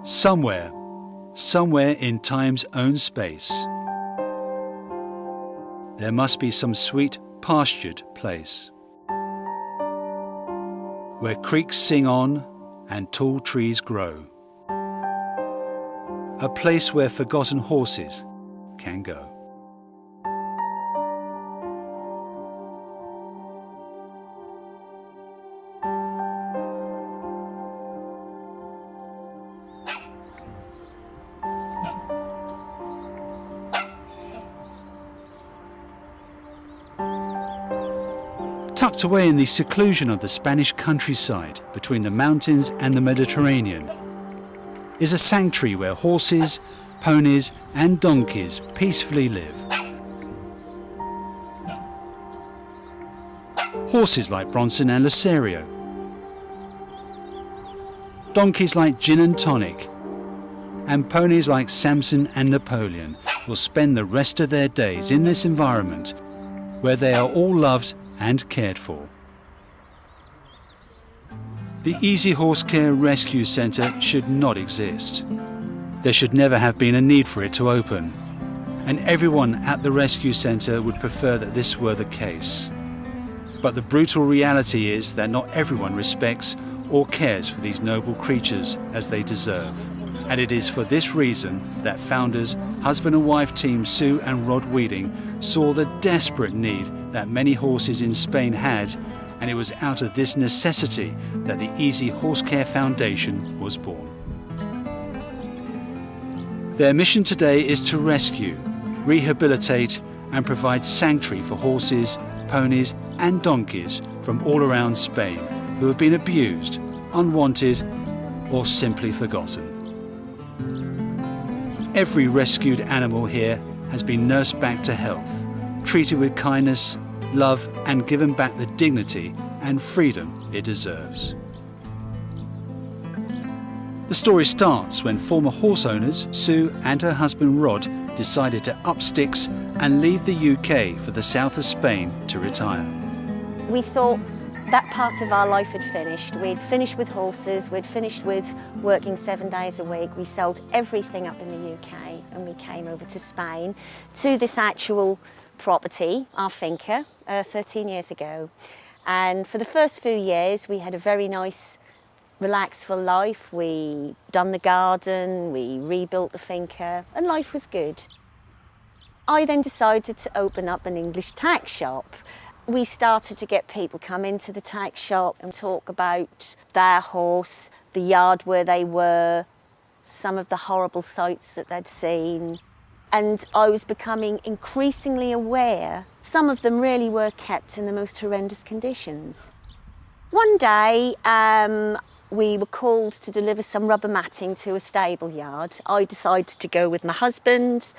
Somewhere in time's own space, there must be some sweet pastured place where creeks sing on and tall trees grow, a place where forgotten horses can go. Tucked away in the seclusion of the Spanish countryside between the mountains and the Mediterranean is a sanctuary where horses, ponies and donkeys peacefully live. Horses like Bronson and Lucerio, donkeys like Gin and Tonic, and ponies like Samson and Napoleon will spend the rest of their days in this environment where they are all loved and cared for. The Easy Horse Care Rescue Centre should not exist. There should never have been a need for it to open, and everyone at the rescue centre would prefer that this were the case. But the brutal reality is that not everyone respects or cares for these noble creatures as they deserve. And it is for this reason that founders, husband and wife team Sue and Rod Weeding, saw the desperate need that many horses in Spain had, and it was out of this necessity that the Easy Horse Care Foundation was born. Their mission today is to rescue, rehabilitate and provide sanctuary for horses, ponies and donkeys from all around Spain who have been abused, unwanted or simply forgotten. Every rescued animal here has been nursed back to health, treated with kindness, love and given back the dignity and freedom it deserves. The story starts when former horse owners Sue and her husband Rod decided to up sticks and leave the UK for the south of Spain to retire. We thought that part of our life had finished. We'd finished with horses, we'd finished with working 7 days a week. We sold everything up in the UK and we came over to Spain to this actual property, our finca, 13 years ago. And for the first few years we had a very nice, relaxed full life. We done the garden, we rebuilt the finca and life was good. I then decided to open up an English tack shop. We started to get people come into the tack shop and talk about their horse, the yard where they were, some of the horrible sights that they'd seen. And I was becoming increasingly aware some of them really were kept in the most horrendous conditions. One day, we were called to deliver some rubber matting to a stable yard. I decided to go with my husband.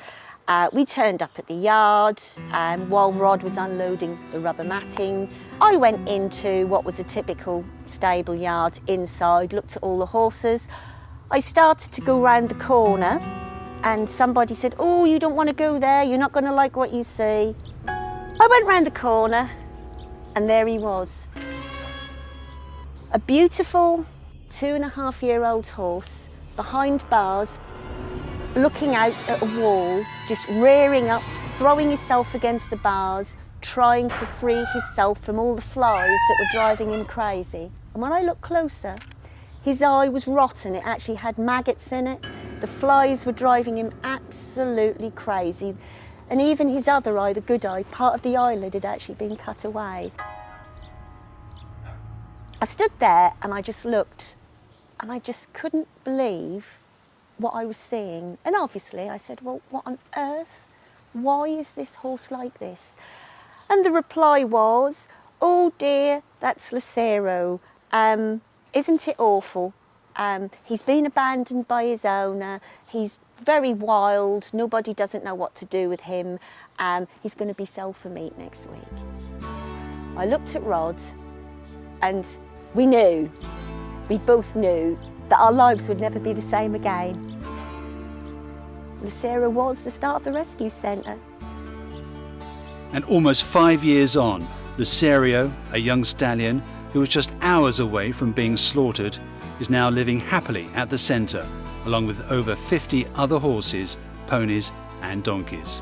We turned up at the yard while Rod was unloading the rubber matting. I went into what was a typical stable yard inside, looked at all the horses. I started to go round the corner and somebody said, "Oh, you don't want to go there, you're not going to like what you see." I went round the corner and there he was. A beautiful 2.5-year-old horse behind bars, looking out at a wall, just rearing up, throwing himself against the bars, trying to free himself from all the flies that were driving him crazy. And when I looked closer, his eye was rotten. It actually had maggots in it. The flies were driving him absolutely crazy. And even his other eye, the good eye, part of the eyelid had actually been cut away. I stood there and I just looked and I just couldn't believe what I was seeing. And obviously I said, "Well, what on earth? Why is this horse like this?" And the reply was, "Oh dear, that's Lucero. Isn't it awful? He's been abandoned by his owner. He's very wild. Nobody doesn't know what to do with him. He's going to be sold for meat next week." I looked at Rod and we both knew that our lives would never be the same again. Lucero was the start of the rescue centre. And almost 5 years on, Lucerio, a young stallion who was just hours away from being slaughtered, is now living happily at the centre, along with over 50 other horses, ponies and donkeys.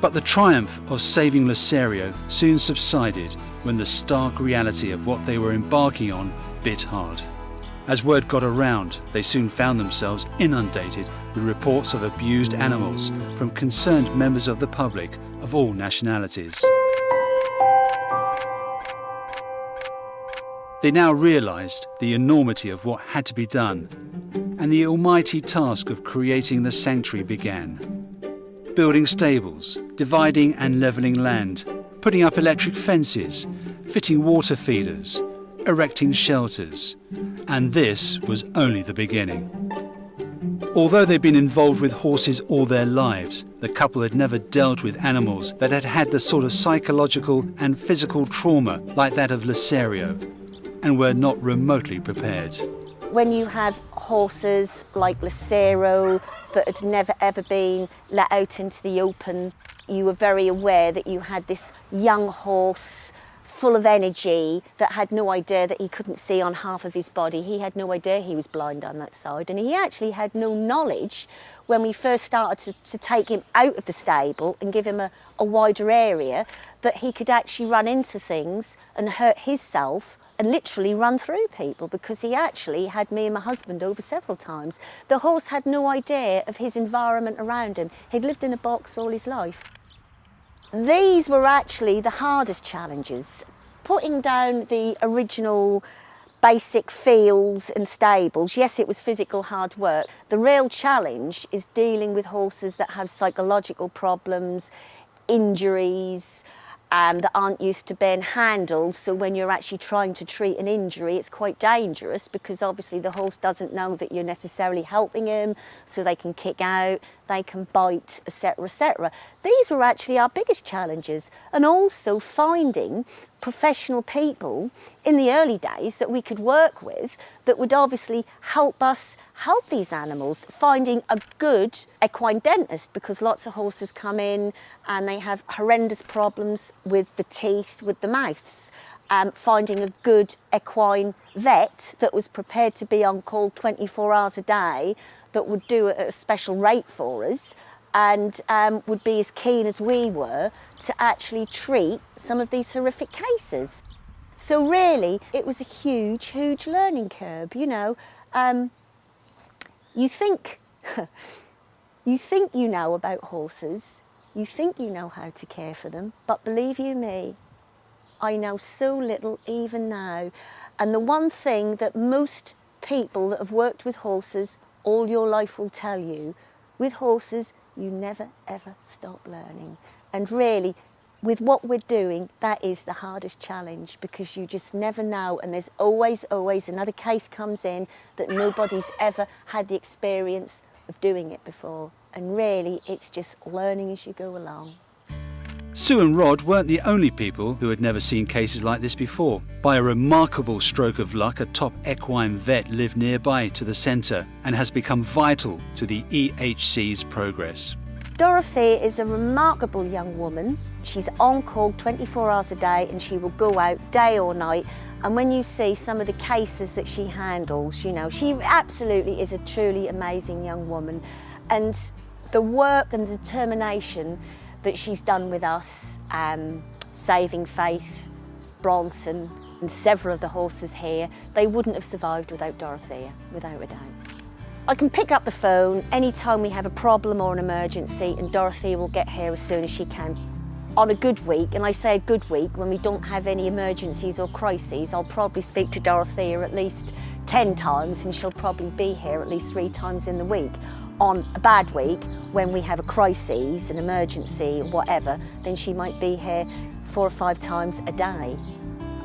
But the triumph of saving Lucerio soon subsided when the stark reality of what they were embarking on bit hard. As word got around, they soon found themselves inundated with reports of abused animals from concerned members of the public of all nationalities. They now realised the enormity of what had to be done, and the almighty task of creating the sanctuary began. Building stables, dividing and levelling land, putting up electric fences, fitting water feeders, erecting shelters, and this was only the beginning. Although they'd been involved with horses all their lives, the couple had never dealt with animals that had had the sort of psychological and physical trauma like that of Lucerio, and were not remotely prepared. When you have horses like Lucerio that had never ever been let out into the open, you were very aware that you had this young horse full of energy that had no idea that he couldn't see on half of his body. He had no idea he was blind on that side, and he actually had no knowledge when we first started to take him out of the stable and give him a wider area, that he could actually run into things and hurt himself and literally run through people, because he actually had me and my husband over several times. The horse had no idea of his environment around him. He'd lived in a box all his life. These were actually the hardest challenges. Putting down the original basic fields and stables, yes, it was physical hard work. The real challenge is dealing with horses that have psychological problems, injuries, that aren't used to being handled. So when you're actually trying to treat an injury, it's quite dangerous, because obviously the horse doesn't know that you're necessarily helping him, so they can kick out, they can bite, etc., etc. These were actually our biggest challenges, and also finding professional people in the early days that we could work with that would obviously help us help these animals, finding a good equine dentist, because lots of horses come in and they have horrendous problems with the teeth, with the mouths. Finding a good equine vet that was prepared to be on call 24 hours a day, that would do it at a special rate for us, and would be as keen as we were to actually treat some of these horrific cases. So really, it was a huge, huge learning curve, you know. You think you know about horses, you think you know how to care for them, but believe you me, I know so little even now. And the one thing that most people that have worked with horses all your life will tell you, with horses, you never ever stop learning. And really, with what we're doing, that is the hardest challenge, because you just never know, and there's always another case comes in that nobody's ever had the experience of doing it before. And really, it's just learning as you go along. Sue and Rod weren't the only people who had never seen cases like this before. By a remarkable stroke of luck, a top equine vet lived nearby to the centre and has become vital to the EHC's progress. Dorothy is a remarkable young woman. She's on call 24 hours a day, and she will go out day or night. And when you see some of the cases that she handles, you know, she absolutely is a truly amazing young woman. And the work and determination that she's done with us, saving Faith, Bronson, and several of the horses here, they wouldn't have survived without Dorothea, without a doubt. I can pick up the phone anytime we have a problem or an emergency, and Dorothea will get here as soon as she can. On a good week, and I say a good week, when we don't have any emergencies or crises, I'll probably speak to Dorothea at least 10 times, and she'll probably be here at least 3 times in the week. On a bad week, when we have a crisis, an emergency, whatever, then she might be here 4 or 5 times a day.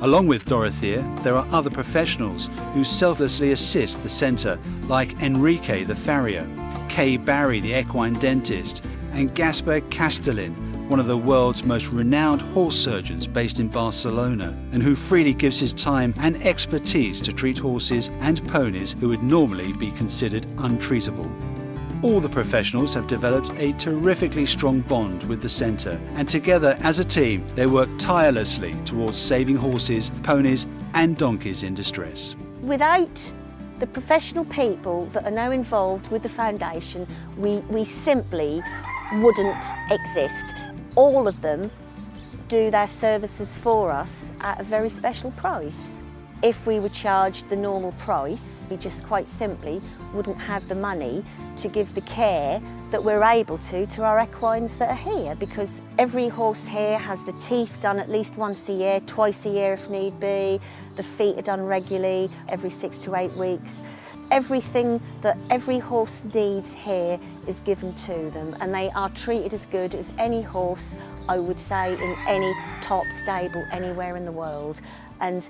Along with Dorothea, there are other professionals who selflessly assist the centre, like Enrique the farrier, Kay Barry the equine dentist, and Gaspar Castellin, one of the world's most renowned horse surgeons based in Barcelona, and who freely gives his time and expertise to treat horses and ponies who would normally be considered untreatable. All the professionals have developed a terrifically strong bond with the centre, and together as a team they work tirelessly towards saving horses, ponies and donkeys in distress. Without The professional people that are now involved with the foundation, we simply wouldn't exist. All of them do their services for us at a very special price. If we were charged the normal price, we just quite simply wouldn't have the money to give the care that we're able to our equines that are here, because every horse here has the teeth done at least once a year, twice a year if need be. The feet are done regularly, every 6 to 8 weeks. Everything that every horse needs here is given to them, and they are treated as good as any horse, I would say, in any top stable anywhere in the world. And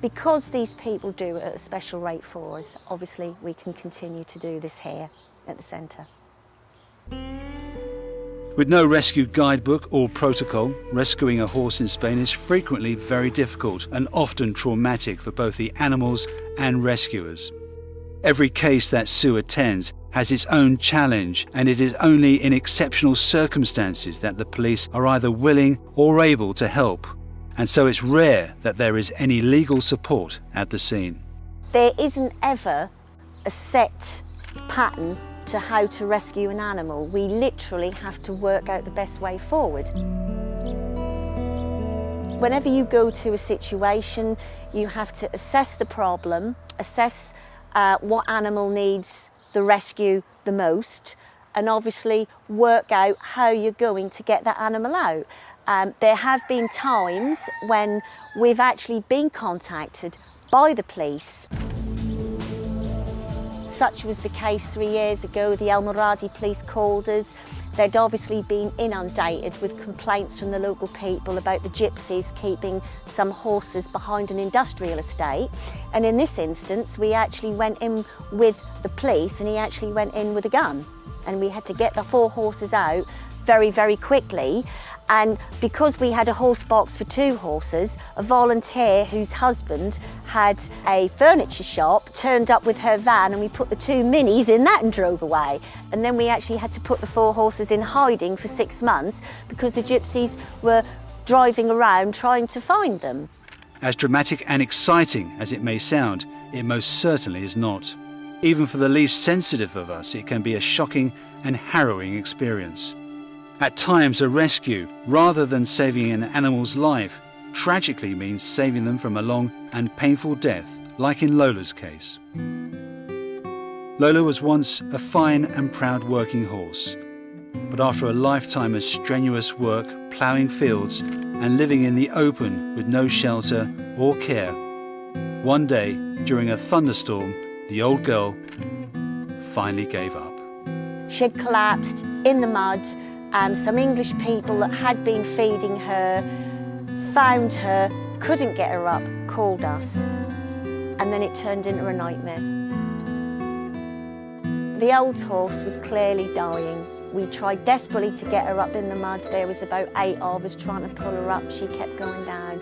because these people do it at a special rate for us, obviously we can continue to do this here at the centre. With no rescue guidebook or protocol, rescuing a horse in Spain is frequently very difficult and often traumatic for both the animals and rescuers. Every case that Sue attends has its own challenge, and it is only in exceptional circumstances that the police are either willing or able to help. And so it's rare that there is any legal support at the scene. There isn't ever a set pattern to how to rescue an animal. We literally have to work out the best way forward. Whenever you go to a situation, you have to assess the problem, assess what animal needs the rescue the most, and obviously work out how you're going to get that animal out. There have been times when we've actually been contacted by the police. Such was the case 3 years ago. The El Moradi police called us. They'd obviously been inundated with complaints from the local people about the gypsies keeping some horses behind an industrial estate. And in this instance, we actually went in with the police, and he actually went in with a gun. And we had to get the 4 horses out very, very quickly. And because we had a horse box for 2 horses, a volunteer whose husband had a furniture shop turned up with her van, and we put the 2 minis in that and drove away. And then we actually had to put the 4 horses in hiding for 6 months because the gypsies were driving around trying to find them. As dramatic and exciting as it may sound, it most certainly is not. Even for the least sensitive of us, it can be a shocking and harrowing experience. At times, a rescue, rather than saving an animal's life, tragically means saving them from a long and painful death, like in Lola's case. Lola was once a fine and proud working horse, but after a lifetime of strenuous work, ploughing fields and living in the open with no shelter or care, one day, during a thunderstorm, the old girl finally gave up. She had collapsed in the mud. Some English people that had been feeding her found her, couldn't get her up, called us, and then it turned into a nightmare. The old horse was clearly dying. We tried desperately to get her up in the mud. There was about 8 of us trying to pull her up. She kept going down.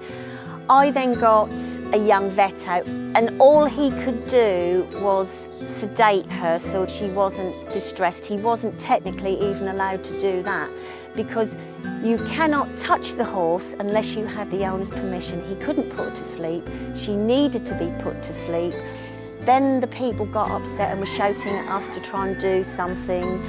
I then got a young vet out, and all he could do was sedate her so she wasn't distressed. He wasn't technically even allowed to do that, because you cannot touch the horse unless you have the owner's permission. He couldn't put her to sleep. She needed to be put to sleep. Then the people got upset and were shouting at us to try and do something.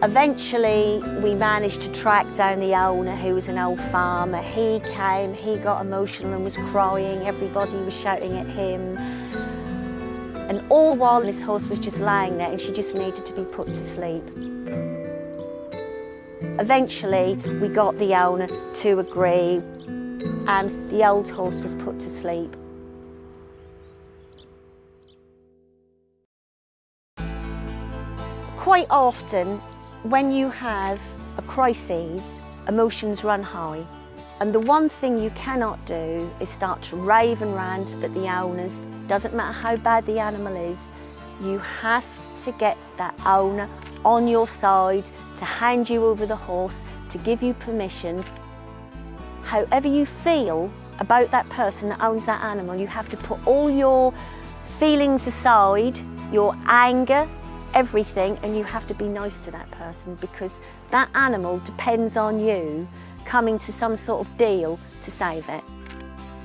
Eventually, we managed to track down the owner, who was an old farmer. He came, he got emotional and was crying. Everybody was shouting at him. And all the while, this horse was just lying there, and she just needed to be put to sleep. Eventually, we got the owner to agree, and the old horse was put to sleep. Quite often, when you have a crisis, emotions run high. And the one thing you cannot do is start to rave and rant at the owners. Doesn't matter how bad the animal is, you have to get that owner on your side to hand you over the horse, to give you permission. However you feel about that person that owns that animal, you have to put all your feelings aside, your anger, everything, and you have to be nice to that person, because that animal depends on you coming to some sort of deal to save it.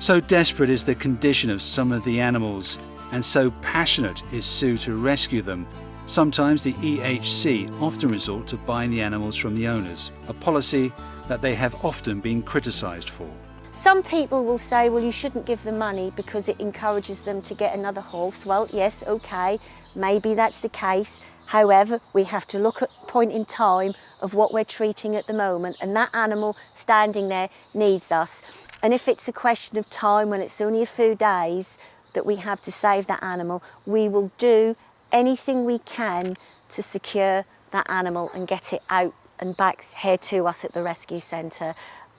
So desperate is the condition of some of the animals and so passionate is Sue to rescue them, sometimes the EHC often resort to buying the animals from the owners, a policy that they have often been criticised for. Some people will say, well, you shouldn't give them money because it encourages them to get another horse. Well, yes, okay, maybe that's the case. However, we have to look at the point in time of what we're treating at the moment, and that animal standing there needs us. And if it's a question of time, when it's only a few days that we have to save that animal, we will do anything we can to secure that animal and get it out and back here to us at the rescue centre.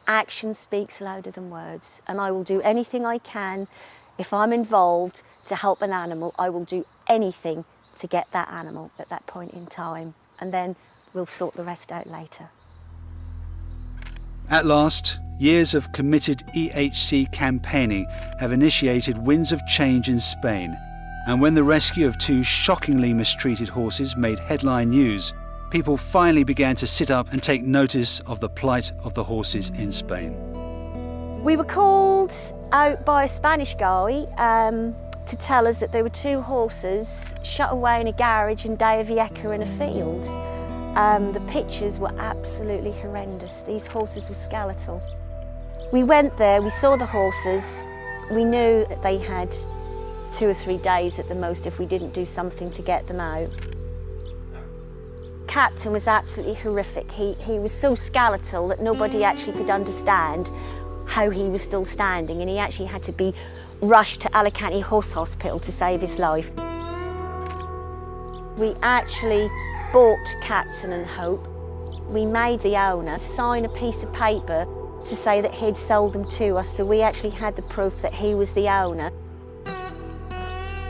Action speaks louder than words, and I will do anything I can. If I'm involved to help an animal, I will do anything to get that animal at that point in time, and then we'll sort the rest out later. At last, years of committed EHC campaigning have initiated winds of change in Spain, and when the rescue of 2 shockingly mistreated horses made headline news, people finally began to sit up and take notice of the plight of the horses in Spain. We were called out by a Spanish guy to tell us that there were 2 horses shut away in a garage in Daya Vieja in a field. The pictures were absolutely horrendous. These horses were skeletal. We went there, we saw the horses. We knew that they had 2 or 3 days at the most if we didn't do something to get them out. Captain was absolutely horrific. He was so skeletal that nobody actually could understand how he was still standing, and he actually had to be rushed to Alicante Horse Hospital to save his life. We actually bought Captain and Hope. We made the owner sign a piece of paper to say that he'd sold them to us, so we actually had the proof that he was the owner.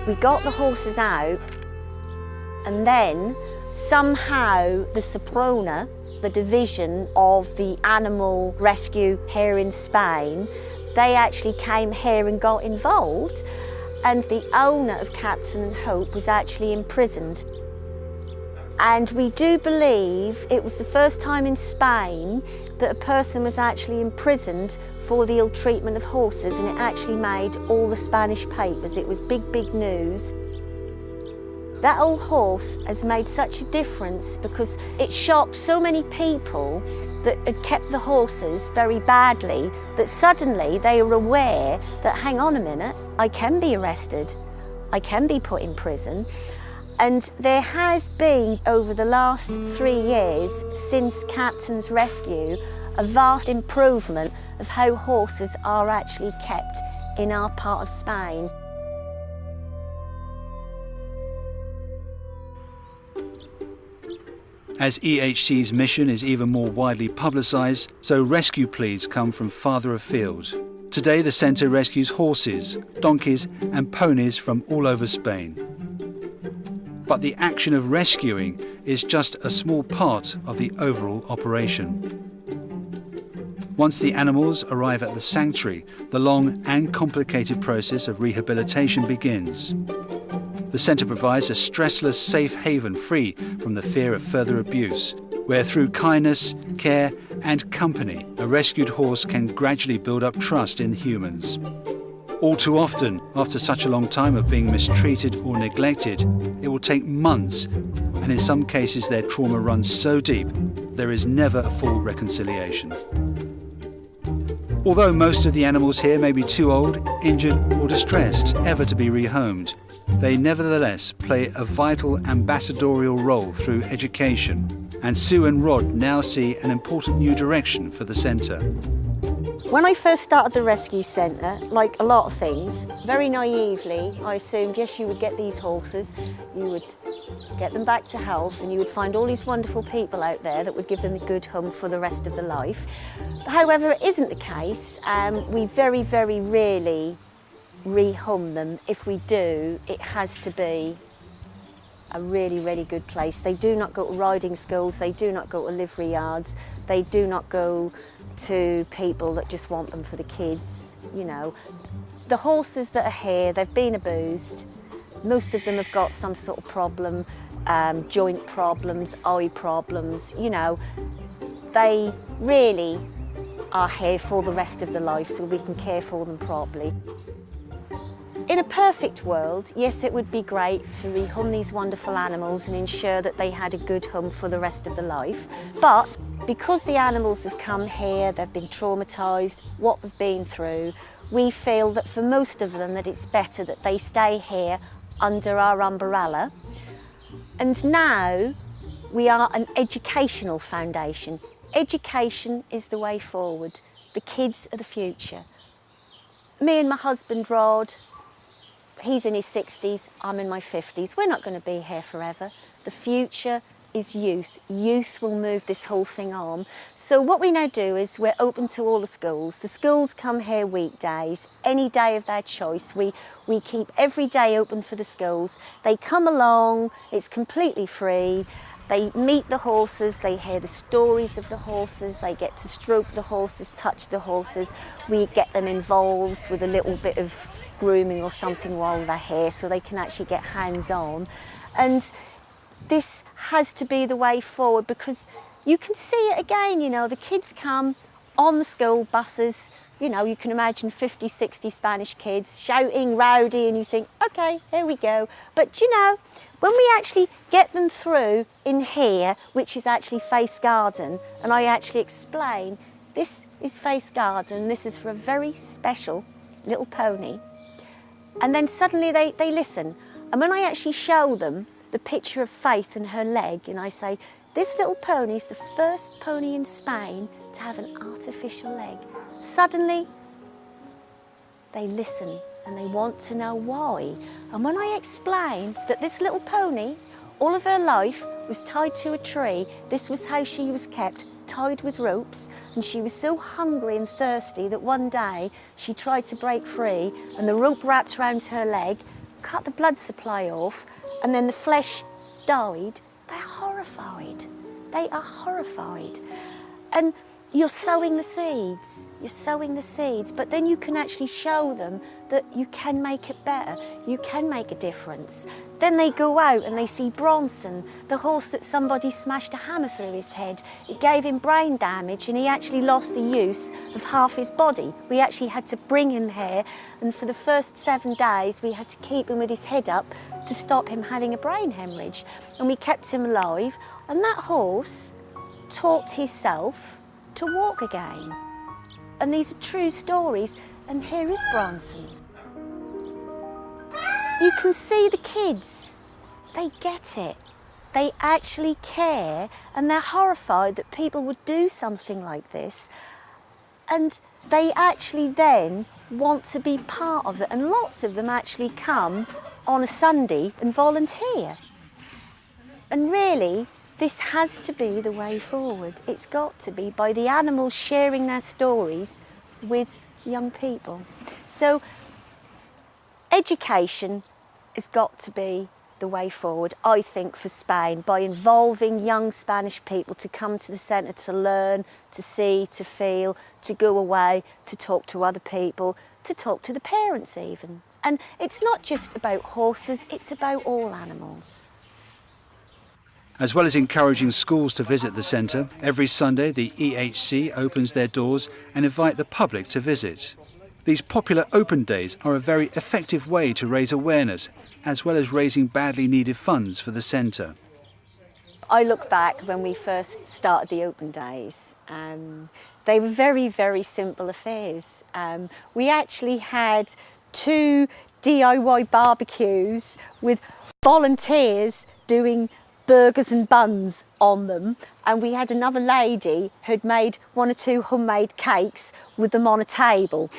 We got the horses out, and then somehow the Seprona, the division of the animal rescue here in Spain, they actually came here and got involved, and the owner of Captain and Hope was actually imprisoned. And we do believe it was the first time in Spain that a person was actually imprisoned for the ill treatment of horses, and it actually made all the Spanish papers. It was big, big news. That old horse has made such a difference because it shocked so many people that had kept the horses very badly, that suddenly they were aware that, hang on a minute, I can be arrested, I can be put in prison. And there has been, over the last 3 years, since Captain's rescue, a vast improvement of how horses are actually kept in our part of Spain. As EHC's mission is even more widely publicised, so rescue pleas come from farther afield. Today the centre rescues horses, donkeys and ponies from all over Spain. But the action of rescuing is just a small part of the overall operation. Once the animals arrive at the sanctuary, the long and complicated process of rehabilitation begins. The centre provides a stressless, safe haven free from the fear of further abuse, where through kindness, care and company, a rescued horse can gradually build up trust in humans. All too often, after such a long time of being mistreated or neglected, it will take months, and in some cases their trauma runs so deep, there is never a full reconciliation. Although most of the animals here may be too old, injured or distressed ever to be rehomed, they nevertheless play a vital ambassadorial role through education, and Sue and Rod now see an important new direction for the centre. When I first started the rescue centre, like a lot of things, very naively, I assumed, yes, you would get these horses, you would get them back to health, and you would find all these wonderful people out there that would give them a good home for the rest of their life. However, it isn't the case. We very, very rarely rehome them. If we do, it has to be a really, really good place. They do not go to riding schools, they do not go to livery yards, they do not go to people that just want them for the kids, you know. The horses that are here, they've been abused. Most of them have got some sort of problem, joint problems, eye problems, you know. They really are here for the rest of their life so we can care for them properly. In a perfect world, yes, it would be great to rehome these wonderful animals and ensure that they had a good home for the rest of their life. But because the animals have come here, they've been traumatised, what they've been through, we feel that for most of them that it's better that they stay here under our umbrella. And now we are an educational foundation. Education is the way forward. The kids are the future. Me and my husband Rod, he's in his 60s, I'm in my 50s. We're not going to be here forever. The future is youth. Youth will move this whole thing on. So what we now do is we're open to all the schools. The schools come here weekdays, any day of their choice. We keep every day open for the schools. They come along, it's completely free. They meet the horses, they hear the stories of the horses, they get to stroke the horses, touch the horses. We get them involved with a little bit of grooming or something while they're here so they can actually get hands-on. And this has to be the way forward because you can see it again, you know, the kids come on the school buses, you know, you can imagine 50, 60 Spanish kids shouting, rowdy, and you think, okay, here we go. But you know, when we actually get them through in here, which is actually Face Garden, and I actually explain, this is Face Garden, this is for a very special little pony. And then suddenly they listen. And when I actually show them the picture of Faith and her leg, and I say, this little pony is the first pony in Spain to have an artificial leg. Suddenly, they listen and they want to know why. And when I explain that this little pony, all of her life, was tied to a tree, this was how she was kept, tied with ropes, and she was so hungry and thirsty that one day she tried to break free and the rope wrapped around her leg, cut the blood supply off, and then the flesh died. They're horrified. They are horrified. And you're sowing the seeds, but then you can actually show them that you can make it better, you can make a difference. Then they go out and they see Bronson, the horse that somebody smashed a hammer through his head. It gave him brain damage and he actually lost the use of half his body. We actually had to bring him here, and for the first 7 days we had to keep him with his head up to stop him having a brain hemorrhage. And we kept him alive, and that horse taught himself to walk again. And these are true stories, and here is Bronson. You can see the kids, they get it. They actually care, and they're horrified that people would do something like this. And they actually then want to be part of it, and lots of them actually come on a Sunday and volunteer. And really, this has to be the way forward. It's got to be by the animals sharing their stories with young people. So education has got to be the way forward, I think, for Spain, by involving young Spanish people to come to the centre to learn, to see, to feel, to go away, to talk to other people, to talk to the parents even. And it's not just about horses, it's about all animals. As well as encouraging schools to visit the centre, every Sunday the EHC opens their doors and invite the public to visit. These popular open days are a very effective way to raise awareness, as well as raising badly needed funds for the centre. I look back when we first started the open days. They were very, very simple affairs. We actually had 2 DIY barbecues with volunteers doing burgers and buns on them, and we had another lady who'd made 1 or 2 homemade cakes with them on a table.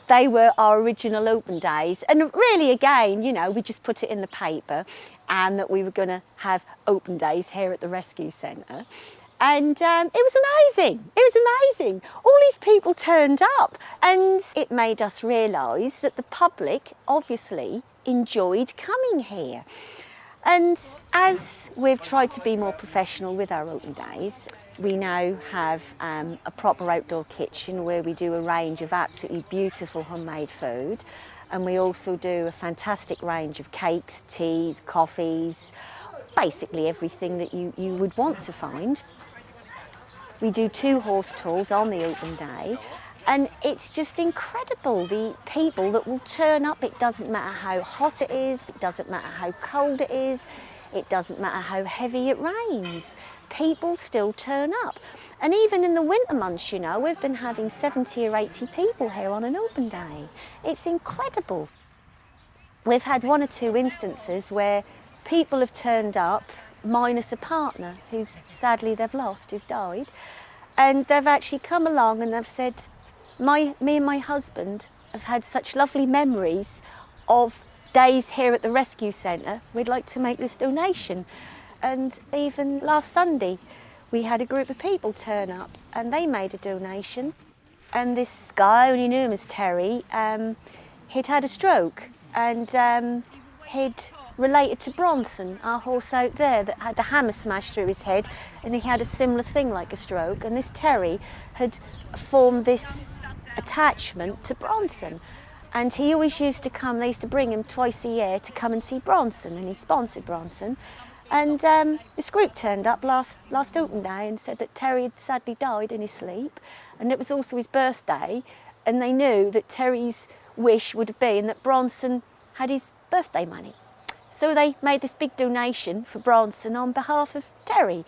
They were our original open days, and really again, you know, we just put it in the paper and that we were going to have open days here at the rescue centre. And it was amazing, it was amazing. All these people turned up, and it made us realise that the public obviously enjoyed coming here. And as we've tried to be more professional with our open days, we now have a proper outdoor kitchen where we do a range of absolutely beautiful homemade food. And we also do a fantastic range of cakes, teas, coffees, basically everything that you would want to find. We do 2 horse tours on the open day, And it's just incredible, the people that will turn up. It doesn't matter how hot it is, it doesn't matter how cold it is, it doesn't matter how heavy it rains. People still turn up. And even in the winter months, you know, we've been having 70 or 80 people here on an open day. It's incredible. We've had one or two instances where people have turned up minus a partner who's sadly they've lost, who's died. And they've actually come along and they've said, me and my husband have had such lovely memories of days here at the rescue centre, we'd like to make this donation. And even last Sunday, we had a group of people turn up and they made a donation. And this guy, only knew him as Terry, he'd had a stroke and he'd related to Bronson, our horse out there that had the hammer smashed through his head, and he had a similar thing like a stroke, and this Terry had formed this attachment to Bronson. And he always used to come, they used to bring him twice a year to come and see Bronson, and he sponsored Bronson. And this group turned up last open day and said that Terry had sadly died in his sleep, and it was also his birthday, and they knew that Terry's wish would have been that Bronson had his birthday money. So they made this big donation for Bronson on behalf of Terry.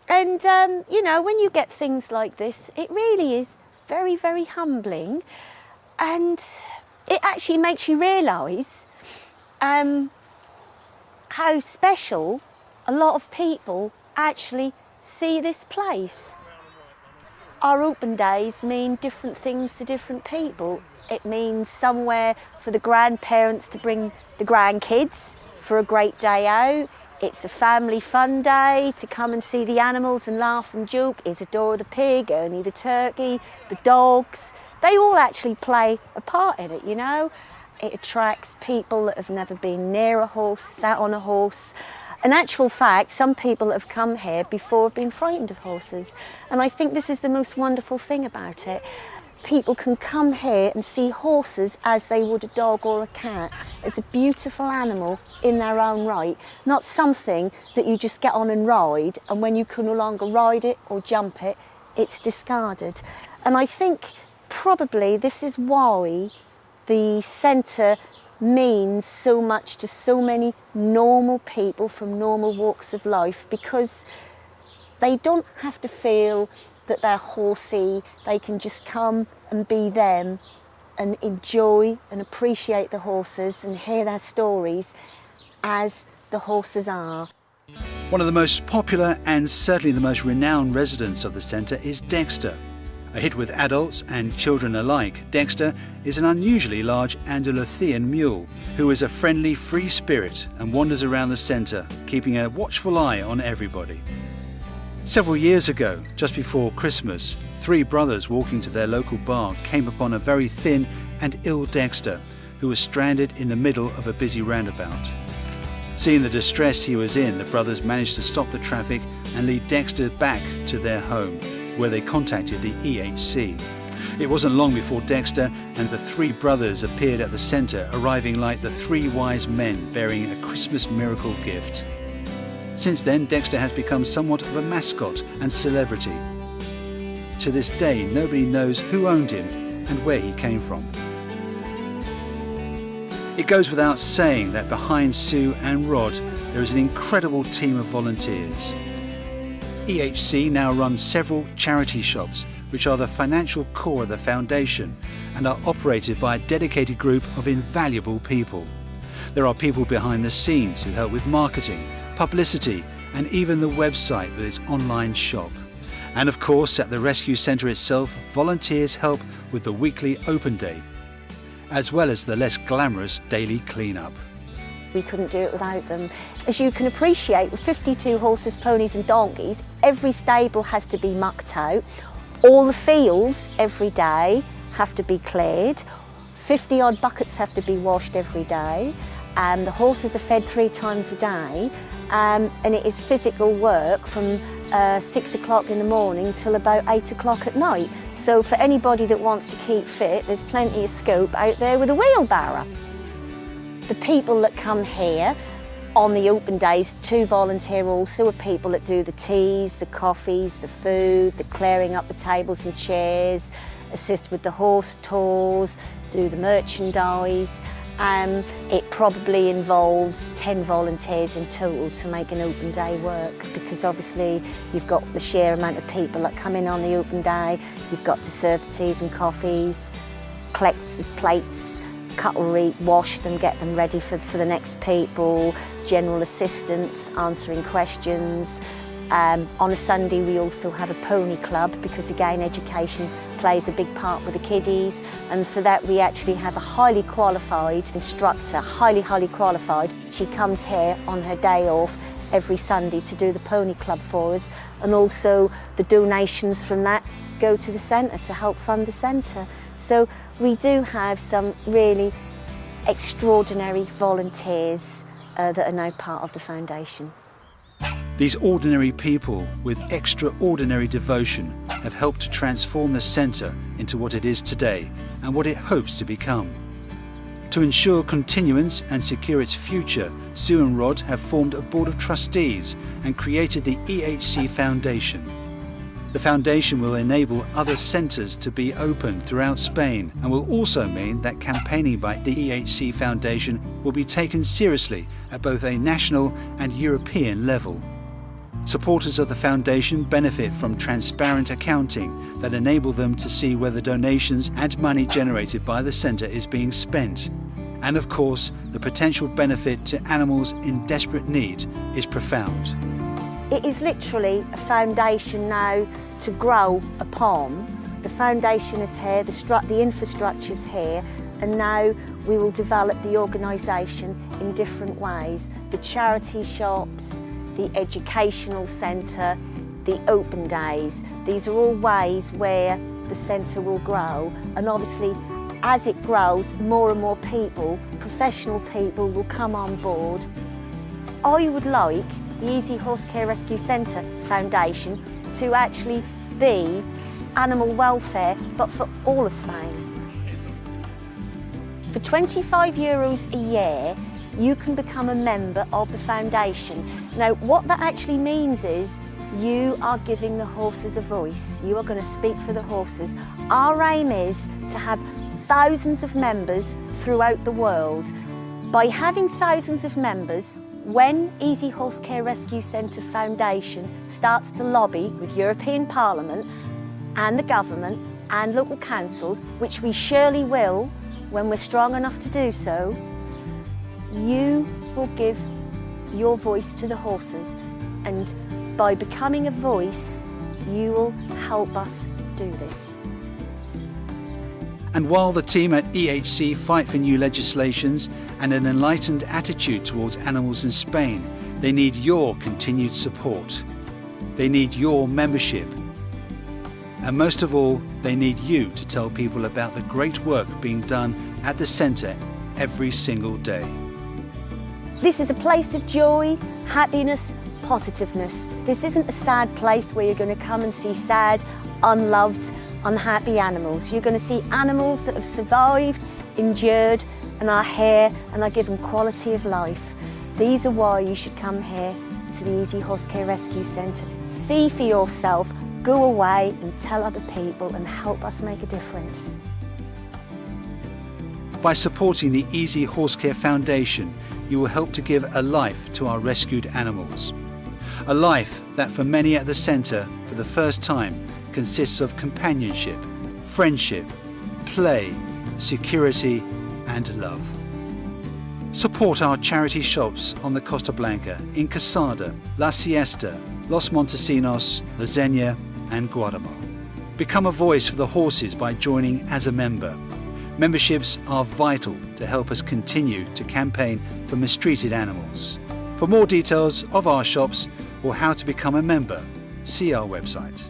And, you know, when you get things like this, it really is very, very humbling. And it actually makes you realise how special a lot of people actually see this place. Our open days mean different things to different people. It means somewhere for the grandparents to bring the grandkids for a great day out. It's a family fun day to come and see the animals and laugh and joke. Isadora the pig, Ernie the turkey, the dogs. They all actually play a part in it, you know. It attracts people that have never been near a horse, sat on a horse. In actual fact, some people that have come here before have been frightened of horses. And I think this is the most wonderful thing about it. People can come here and see horses as they would a dog or a cat, as a beautiful animal in their own right, not something that you just get on and ride, and when you can no longer ride it or jump it, it's discarded. And I think probably this is why the centre means so much to so many normal people from normal walks of life, because they don't have to feel that they're horsey. They can just come and be them and enjoy and appreciate the horses and hear their stories as the horses are. One of the most popular and certainly the most renowned residents of the centre is Dexter. A hit with adults and children alike, Dexter is an unusually large Andalusian mule who is a friendly, free spirit and wanders around the centre, keeping a watchful eye on everybody. Several years ago, just before Christmas, three brothers walking to their local bar came upon a very thin and ill Dexter who was stranded in the middle of a busy roundabout. Seeing the distress he was in, the brothers managed to stop the traffic and lead Dexter back to their home, where they contacted the EHC. It wasn't long before Dexter and the three brothers appeared at the centre, arriving like the three wise men bearing a Christmas miracle gift. Since then, Dexter has become somewhat of a mascot and celebrity. To this day, nobody knows who owned him and where he came from. It goes without saying that behind Sue and Rod, there is an incredible team of volunteers. EHC now runs several charity shops, which are the financial core of the foundation and are operated by a dedicated group of invaluable people. There are people behind the scenes who help with marketing, publicity, and even the website with its online shop. And of course, at the rescue centre itself, volunteers help with the weekly open day, as well as the less glamorous daily clean-up. We couldn't do it without them. As you can appreciate, with 52 horses, ponies and donkeys, every stable has to be mucked out. All the fields every day have to be cleared. 50 odd buckets have to be washed every day. The horses are fed 3 times a day, and it is physical work from 6 o'clock in the morning till about 8 o'clock at night. So for anybody that wants to keep fit, there's plenty of scope out there with a wheelbarrow. The people that come here on the open days to volunteer also are people that do the teas, the coffees, the food, the clearing up the tables and chairs, assist with the horse tours, do the merchandise. It probably involves 10 volunteers in total to make an open day work, because obviously you've got the sheer amount of people that come in on the open day. You've got to serve the teas and coffees, collect the plates, cutlery, wash them, get them ready for the next people, general assistance, answering questions. On a Sunday we also have a pony club, because again education plays a big part with the kiddies, and for that we actually have a highly qualified instructor, highly qualified. She comes here on her day off every Sunday to do the pony club for us, and also the donations from that go to the centre to help fund the centre. So we do have some really extraordinary volunteers that are now part of the foundation. These ordinary people with extraordinary devotion have helped to transform the centre into what it is today and what it hopes to become. To ensure continuance and secure its future, Sue and Rod have formed a board of trustees and created the EHC Foundation. The foundation will enable other centres to be opened throughout Spain, and will also mean that campaigning by the EHC Foundation will be taken seriously at both a national and European level. Supporters of the foundation benefit from transparent accounting that enable them to see where the donations and money generated by the centre is being spent. And of course, the potential benefit to animals in desperate need is profound. It is literally a foundation now to grow upon. The foundation is here, the infrastructure is here, and now we will develop the organisation in different ways. The charity shops, the educational centre, the open days. These are all ways where the centre will grow, and obviously as it grows, more and more people, professional people, will come on board. I would like the Easy Horse Care Rescue Centre Foundation to actually be animal welfare, but for all of Spain. For €25 a year, you can become a member of the foundation. Now, what that actually means is you are giving the horses a voice. You are going to speak for the horses. Our aim is to have thousands of members throughout the world. By having thousands of members, when Easy Horse Care Rescue Centre Foundation starts to lobby with European Parliament and the government and local councils, which we surely will when we're strong enough to do so, you will give your voice to the horses, and by becoming a voice, you will help us do this. And while the team at EHC fight for new legislations and an enlightened attitude towards animals in Spain, they need your continued support. They need your membership. And most of all, they need you to tell people about the great work being done at the centre every single day. This is a place of joy, happiness, positiveness. This isn't a sad place where you're going to come and see sad, unloved, unhappy animals. You're going to see animals that have survived, endured, and are here and are given quality of life. These are why you should come here to the Easy Horse Care Rescue Centre. See for yourself, go away and tell other people and help us make a difference. By supporting the Easy Horse Care Foundation, you will help to give a life to our rescued animals. A life that for many at the centre, for the first time, consists of companionship, friendship, play, security and love. Support our charity shops on the Costa Blanca, in Quesada, La Siesta, Los Montesinos, La Zenia and Guadamar. Become a voice for the horses by joining as a member. Memberships are vital to help us continue to campaign for mistreated animals. For more details of our shops or how to become a member, see our website.